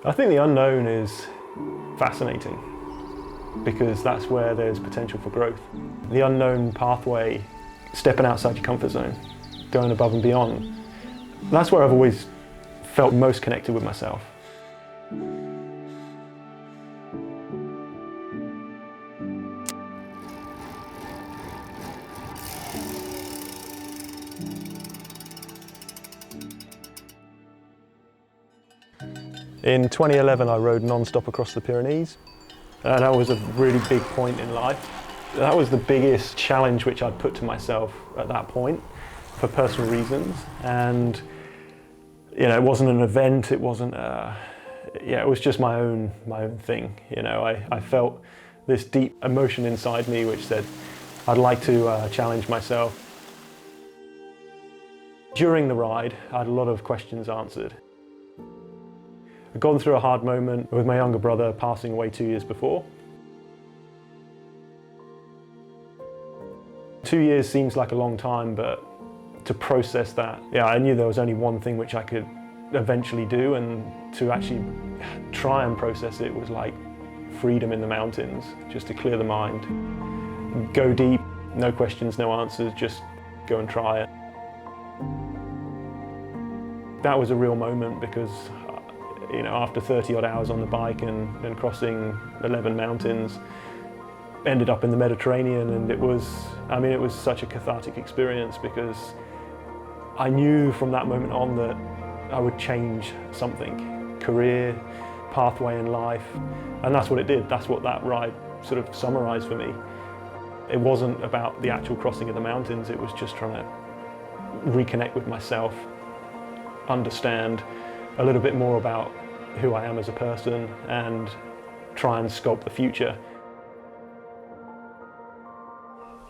I think the unknown is fascinating because that's where there's potential for growth. The unknown pathway, stepping outside your comfort zone, going above and beyond, that's where I've always felt most connected with myself. In 2011 I rode non-stop across the Pyrenees, and that was a really big point in life. That was the biggest challenge which I'd put to myself at that point for personal reasons, and it wasn't an event, it wasn't it was just my own thing. I felt this deep emotion inside me which said I'd like to challenge myself. During the ride I had a lot of questions answered. I'd gone through a hard moment with my younger brother passing away 2 years before. 2 years seems like a long time, but to process that, I knew there was only one thing which I could eventually do, and to actually try and process it was like freedom in the mountains, just to clear the mind. Go deep, no questions, no answers, just go and try it. That was a real moment because after 30 odd hours on the bike and crossing 11 mountains, ended up in the Mediterranean, and it was such a cathartic experience because I knew from that moment on that I would change something, career, pathway in life, and that's what it did. That's what that ride sort of summarized for me. It wasn't about the actual crossing of the mountains, it was just trying to reconnect with myself, understand a little bit more about who I am as a person, and try and sculpt the future.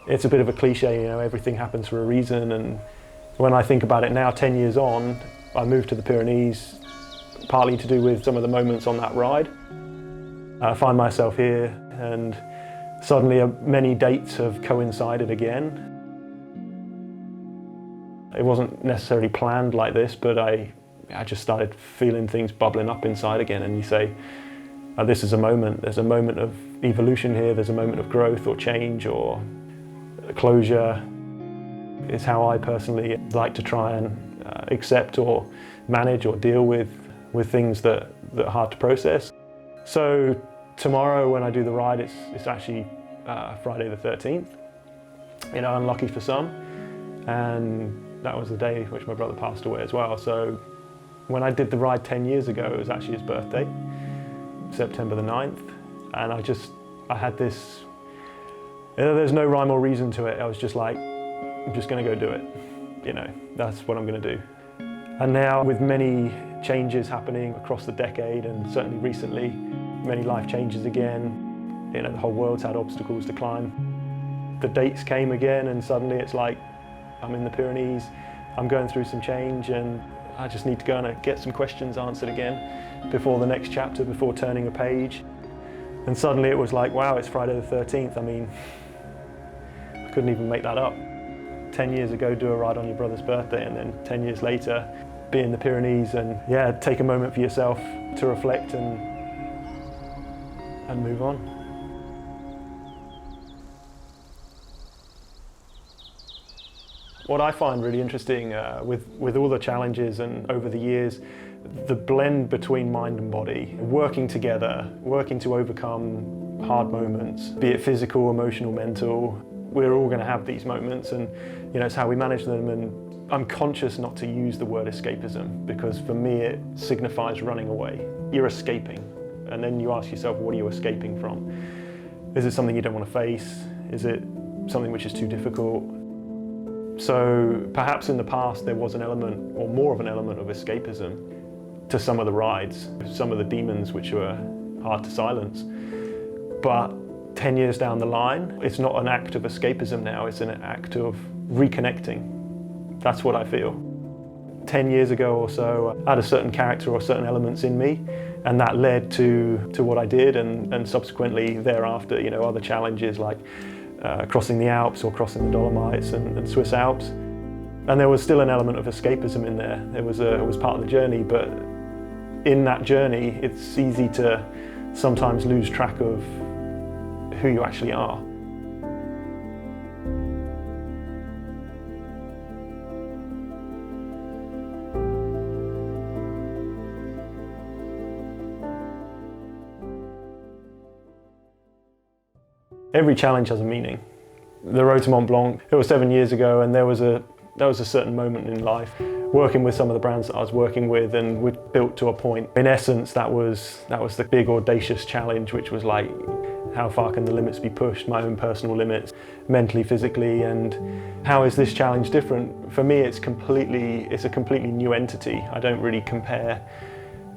It's a bit of a cliche, everything happens for a reason, and when I think about it now, 10 years on, I moved to the Pyrenees partly to do with some of the moments on that ride. I find myself here, and suddenly many dates have coincided again. It wasn't necessarily planned like this, but I just started feeling things bubbling up inside again, and you say, this is a moment, there's a moment of evolution here, there's a moment of growth or change or closure. It's how I personally like to try and accept or manage or deal with things that are hard to process. So tomorrow when I do the ride, it's actually Friday the 13th. Unlucky for some, and that was the day which my brother passed away as well. So when I did the ride 10 years ago, it was actually his birthday, September the 9th, and I had this, there's no rhyme or reason to it. I was just like, I'm just gonna go do it. That's what I'm gonna do. And now with many changes happening across the decade, and certainly recently, many life changes again, the whole world's had obstacles to climb. The dates came again, and suddenly it's like, I'm in the Pyrenees, I'm going through some change, and I just need to go and get some questions answered again before the next chapter, before turning a page. And suddenly it was like, wow, it's Friday the 13th. I couldn't even make that up. 10 years ago, do a ride on your brother's birthday, and then 10 years later, be in the Pyrenees and take a moment for yourself to reflect and move on. What I find really interesting with all the challenges and over the years, the blend between mind and body, working together, working to overcome hard moments, be it physical, emotional, mental. We're all going to have these moments, and it's how we manage them. And I'm conscious not to use the word escapism, because for me it signifies running away. You're escaping, and then you ask yourself, what are you escaping from? Is it something you don't want to face? Is it something which is too difficult? So perhaps in the past there was an element, or more of an element, of escapism to some of the rides, some of the demons which were hard to silence. But 10 years down the line, it's not an act of escapism now, it's an act of reconnecting. That's what I feel. 10 years ago or so, I had a certain character or certain elements in me, and that led to what I did, and subsequently thereafter, other challenges like crossing the Alps or crossing the Dolomites and Swiss Alps. And there was still an element of escapism in there. It was part of the journey, but in that journey, it's easy to sometimes lose track of who you actually are. Every challenge has a meaning. The Road to Mont Blanc, it was 7 years ago, and there was a certain moment in life working with some of the brands that I was working with, and we'd built to a point. In essence, that was the big audacious challenge, which was like, how far can the limits be pushed, my own personal limits, mentally, physically, and how is this challenge different? For me, it's a completely new entity. I don't really compare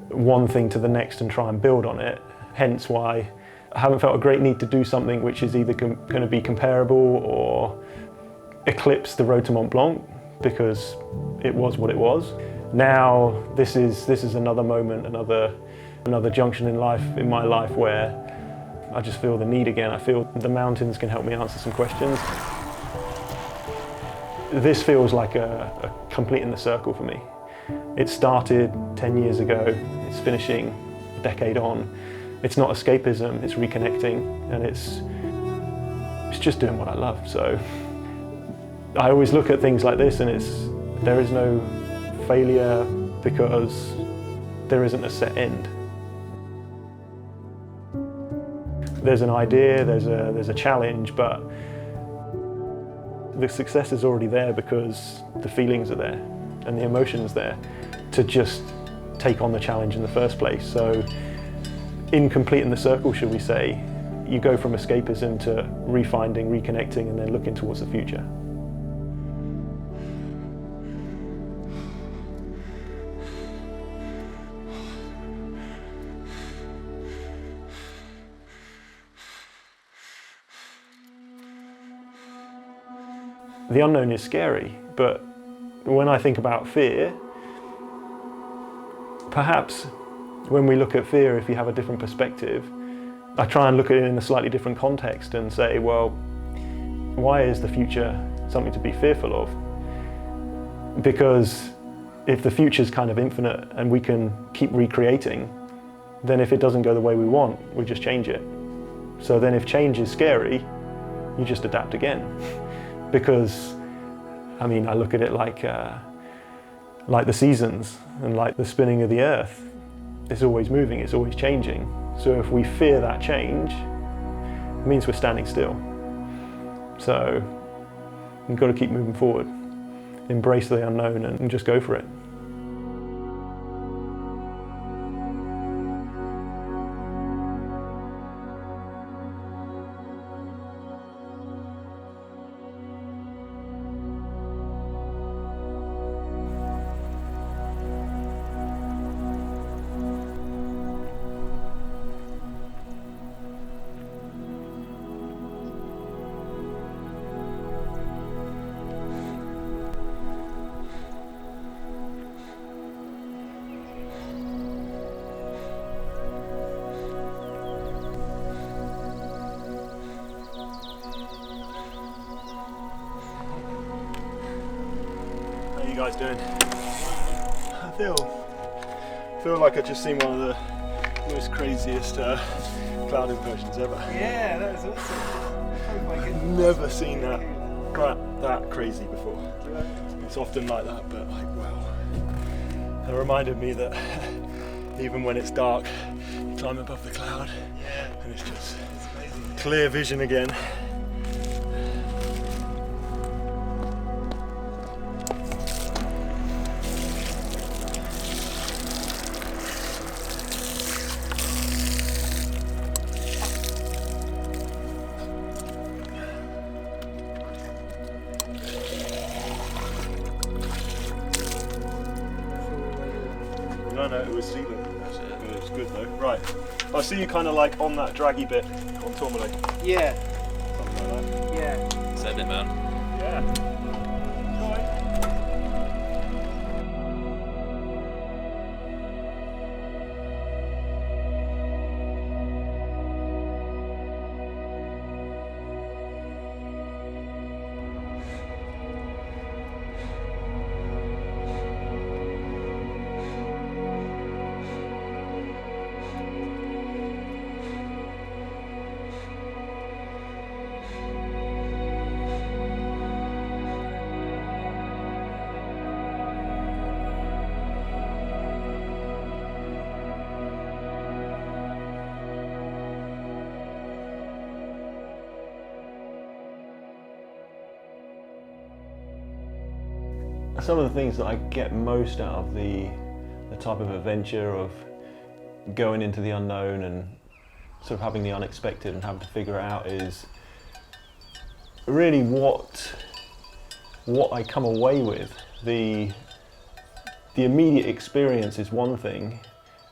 one thing to the next and try and build on it, hence why I haven't felt a great need to do something which is either going to be comparable or eclipse the Road to Mont Blanc, because it was what it was. Now this is another moment, another junction in my life where I just feel the need again. I feel the mountains can help me answer some questions. This feels like a completing the circle for me. It started 10 years ago, it's finishing a decade on. It's not escapism, it's reconnecting, and it's just doing what I love. So I always look at things like this, and there is no failure because there isn't a set end. There's an idea, there's a challenge, but the success is already there because the feelings are there and the emotions there to just take on the challenge in the first place. So in completing the circle, shall we say, you go from escapism to refinding, reconnecting, and then looking towards the future. The unknown is scary, but when I think about fear, perhaps when we look at fear, if you have a different perspective, I try and look at it in a slightly different context and say, well, why is the future something to be fearful of? Because if the future is kind of infinite and we can keep recreating, then if it doesn't go the way we want, we just change it. So then if change is scary, you just adapt again. Because, I mean, I look at it like the seasons and like the spinning of the earth. It's always moving, it's always changing. So if we fear that change, it means we're standing still. So you've got to keep moving forward, embrace the unknown and just go for it. How you guys doing? I feel like I've just seen one of the most craziest cloud inversions ever. Yeah, that was awesome. Oh my goodness. Never seen that crazy before. It's often like that, but like, wow. It reminded me that even when it's dark, you climb above the cloud, and it's just amazing. Clear vision again. No, it was sealing. It was good though. Right. I see you kind of like on that draggy bit on Tourmalet. Yeah. Something like that. Yeah. Send it, man. Yeah. some of the things that I get most out of the type of adventure of going into the unknown and sort of having the unexpected and having to figure it out is really what I come away with. The immediate experience is one thing,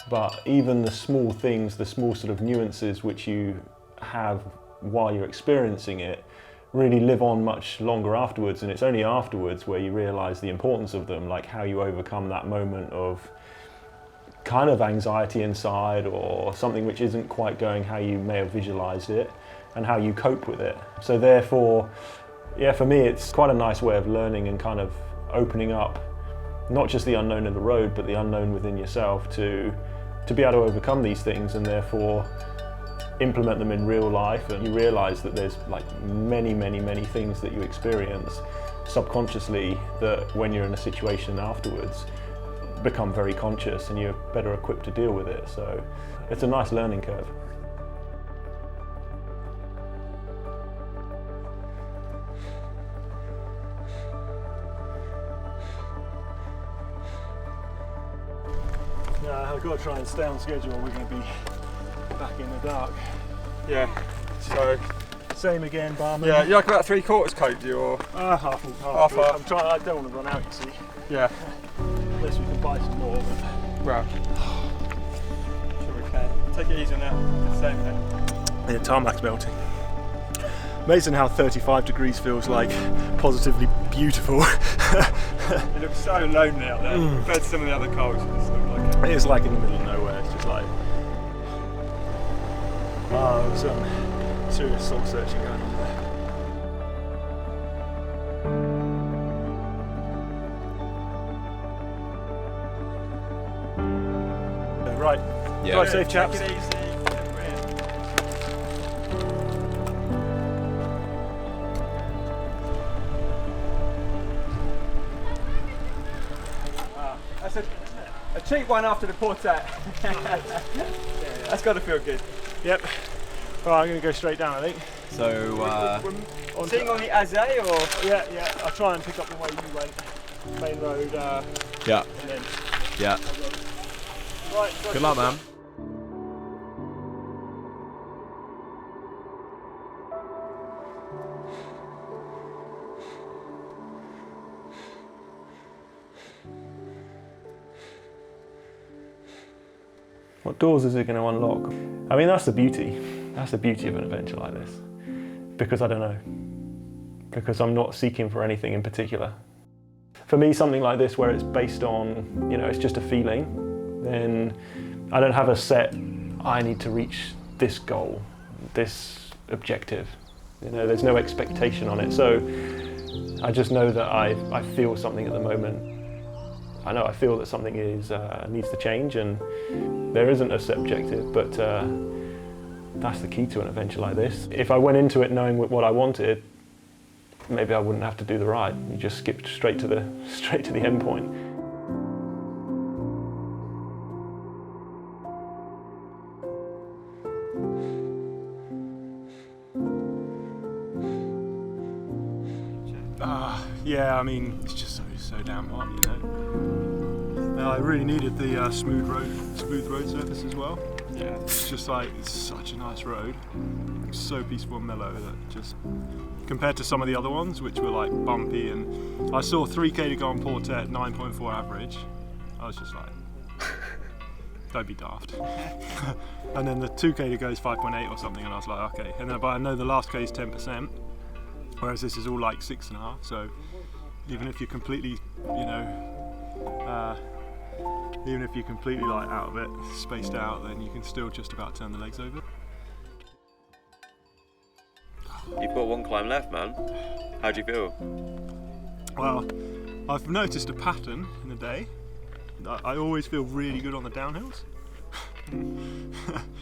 but even the small things, the small sort of nuances which you have while you're experiencing it really live on much longer afterwards, and it's only afterwards where you realise the importance of them, like how you overcome that moment of kind of anxiety inside or something which isn't quite going how you may have visualised it, and how you cope with it. So therefore, yeah, for me it's quite a nice way of learning and kind of opening up not just the unknown in the road, but the unknown within yourself to be able to overcome these things and therefore implement them in real life. And you realise that there's like many things that you experience subconsciously that when you're in a situation afterwards become very conscious and you're better equipped to deal with it. So it's a nice learning curve. Yeah, I've got to try and stay on schedule. We're going to be back in the dark. Yeah. So same again, barman. yeah, you like about 3/4 coat, do you, or Half. Half. I'm trying. I don't want to run out, you see. yeah? Unless we can buy some more. But Well, sure we can. Take it easy on that. Same thing. yeah, tarmac's melting. Amazing how 35 degrees feels like positively beautiful. It looks so lonely out there compared to some of the other coals. It doesn't look like it. It is like in the middle of nowhere. It's just like some serious soul searching going on there. Right. Yeah. Drive safe, chaps. Take it easy. That's a cheap one after the portet. That's got to feel good. Yep. Right, I'm going to go straight down, I think. So, Sitting on the Azay or? Yeah. I'll try and pick up the way you went. Main road. yeah, And then. yeah. Right. Good luck, man. What doors is it going to unlock? I mean, that's the beauty. That's the beauty of an adventure like this. Because I don't know. Because I'm not seeking for anything in particular. For me, something like this where it's based on, it's just a feeling, then I don't have a set, I need to reach this goal, this objective. There's no expectation on it. So I just know that I feel something at the moment. I feel that something needs to change, and there isn't a set objective, but that's the key to an adventure like this. If I went into it knowing what I wanted, maybe I wouldn't have to do the ride. You just skip straight to the end point. Yeah, I mean, it's just so damn hot, I really needed the smooth road surface as well. Yeah, it's just like, it's such a nice road. It's so peaceful and mellow that just, compared to some of the other ones, which were like bumpy, and I saw 3k to go on Portet, 9.4 average. I was just like, don't be daft. And then the 2k to go is 5.8 or something, and I was like, okay. And then, but I know the last k is 10%, whereas this is all like 6.5. So even if you're completely, even if you're completely like out of it, spaced out, then you can still just about turn the legs over. You've got one climb left, man. How do you feel? Well, I've noticed a pattern in the day. I always feel really good on the downhills. And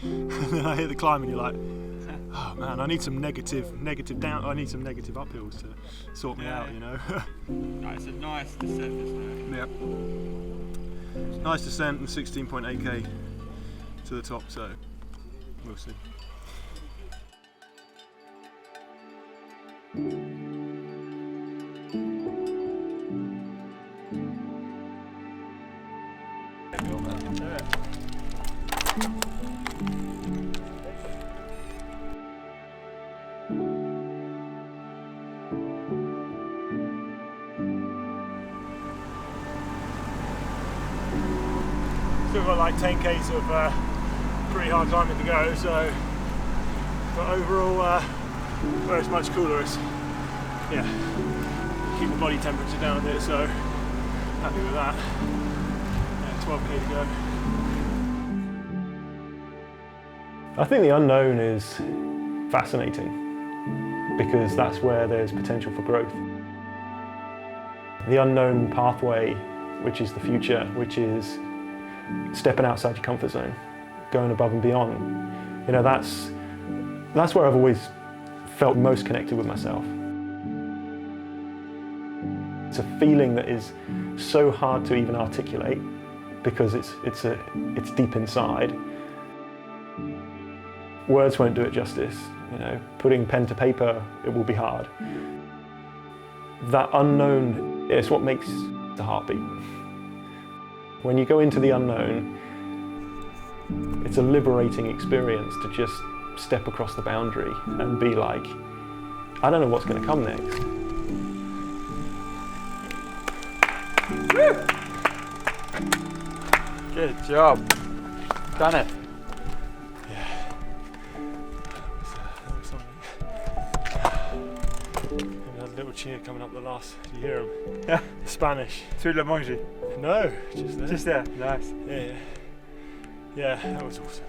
then I hit the climb and you're like, oh man, I need some negative down. I need some negative uphills to sort me out, It's a nice descent, isn't it? Yep. Nice descent and 16.8k to the top, so we'll see. Still got like 10 k's of pretty hard climbing to go, so but overall well, it's much cooler. It's, yeah, keep the body temperature down a bit, so happy with that. Yeah, 12k to go. I think the unknown is fascinating because that's where there's potential for growth. The unknown pathway, which is the future, which is stepping outside your comfort zone, going above and beyond. You know, that's where I've always felt most connected with myself. It's a feeling that is so hard to even articulate because it's deep inside. Words won't do it justice. You know, putting pen to paper, it will be hard. That unknown is what makes the heart beat. When you go into the unknown, it's a liberating experience to just step across the boundary and be like, I don't know what's going to come next. Woo! Good job. Done it. Yeah, that was something. And that little cheer coming up the last, did you hear him? Yeah. Spanish. Tu l'as mangé. No, just there. Just there. Nice. Yeah, yeah, that was awesome.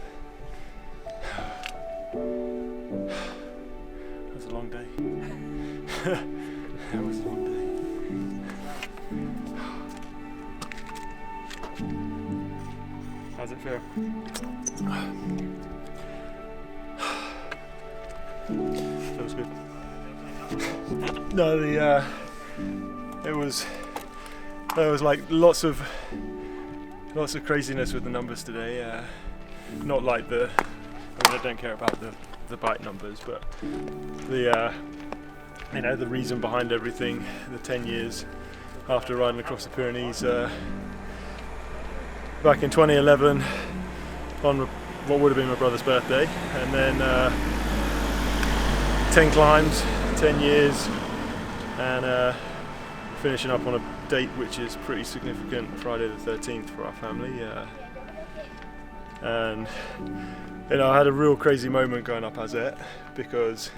That was a long day. That was a long day. How's it feel? Feels good. No, there was like lots of craziness with the numbers today. Not like I don't care about the bike numbers, but the you know, the reason behind everything. The 10 years after riding across the Pyrenees back in 2011 on what would have been my brother's birthday, and then 10 climbs, 10 years, and finishing up on a date which is pretty significant, Friday the 13th for our family. And you know, I had a real crazy moment going up Azet because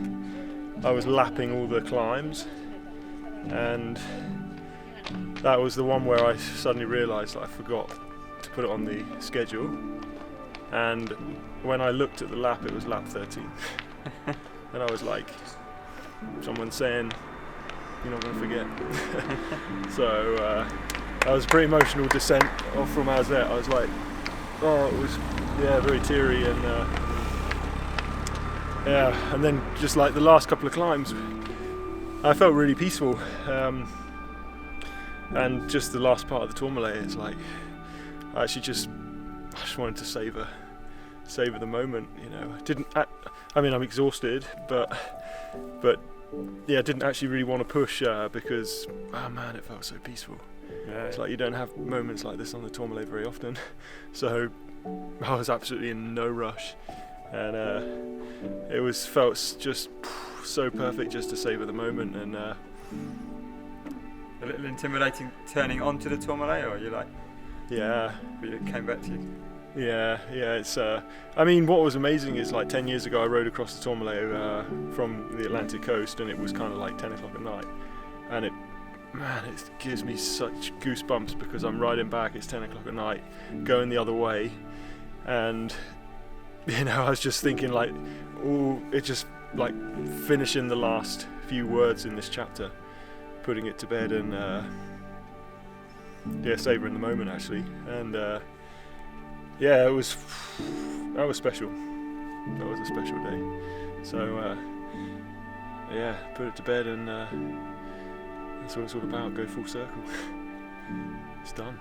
I was lapping all the climbs, and that was the one where I suddenly realised that I forgot to put it on the schedule, and when I looked at the lap, it was lap 13. And I was like, someone's saying, you're not going to forget. So that was a pretty emotional descent off from Azet. I was like, oh, it was, yeah, very teary, and yeah, and then just like the last couple of climbs, I felt really peaceful, and just the last part of the Tourmalet, it's like I just wanted to savor the moment. You know, I mean, I'm exhausted, but yeah, I didn't actually really want to push because, oh man, it felt so peaceful. Yeah. It's like you don't have moments like this on the Tourmalet very often, so I was absolutely in no rush, and it felt just so perfect just to savour the moment. And a little intimidating turning onto the Tourmalet, or you like? Yeah. But it came back to you. Yeah. It's. I mean, what was amazing is like 10 years ago, I rode across the Tourmalet from the Atlantic coast, and it was kind of like 10 o'clock at night, and it gives me such goosebumps because I'm riding back. It's 10 o'clock at night, going the other way, and you know, I was just thinking like, oh, it just like finishing the last few words in this chapter, putting it to bed, and yeah, savouring the moment actually, and yeah, that was special. That was a special day. So yeah, put it to bed, and that's what it's all about. Go full circle. It's done.